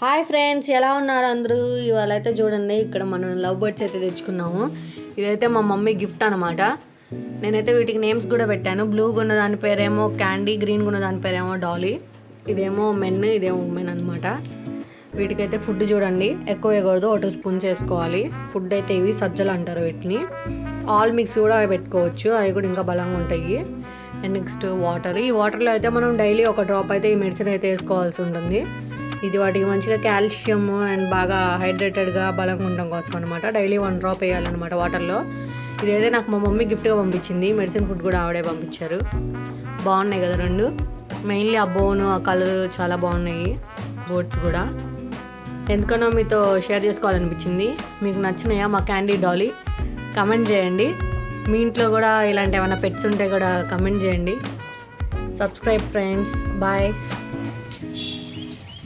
Hi friends, ఎలా ఉన్నారు అందరూ? ఇవాళ అయితే చూడండి, ఇక్కడ మనం లవ్ బర్డ్స్ అయితే తెచ్చుకున్నాము. ఇదైతే మా మమ్మీ గిఫ్ట్ అనమాట. నేనైతే వీటికి నేమ్స్ కూడా పెట్టాను. బ్లూగా ఉన్న దాని పేరేమో క్యాండీ, గ్రీన్గా ఉన్న దాని పేరేమో డాలీ. ఇదేమో మెన్, ఇదేమో ఉమెన్ అనమాట. వీటికైతే ఫుడ్ చూడండి, ఎక్కువ వేయకూడదు, 2 స్పూన్స్ వేసుకోవాలి. ఫుడ్ అయితే ఇవి సజ్జలు అంటారు వీటిని. ఆల్ మిక్స్ కూడా పెట్టుకోవచ్చు, అవి కూడా ఇంకా బలంగా ఉంటాయి. And next water. ఈ వాటర్లో అయితే మనం డైలీ 1 డ్రాప్ అయితే ఈ మెడిసిన్ అయితే వేసుకోవాల్సి ఉంటుంది. ఇది వాటికి మంచిగా కాల్షియం అండ్ బాగా హైడ్రేటెడ్గా బలంగా ఉండడం కోసం అనమాట. డైలీ 1 డ్రాప్ వేయాలన్నమాట వాటర్లో. ఇదైతే నాకు మా మమ్మీ గిఫ్ట్గా పంపించింది. మెడిసిన్ ఫుడ్ కూడా ఆవిడే పంపించారు. బాగున్నాయి కదా రెండు. మెయిన్లీ ఆ బోను, ఆ కలర్ చాలా బాగున్నాయి బోర్డ్స్ కూడా. ఎందుకనో మీతో షేర్ చేసుకోవాలనిపించింది. మీకు నచ్చినాయా మా క్యాండీ డాలీ? కమెంట్ చేయండి. మీ ఇంట్లో కూడా ఇలాంటి ఏమైనా పెట్స్ ఉంటే కూడా కమెంట్ చేయండి. Subscribe friends. బాయ్.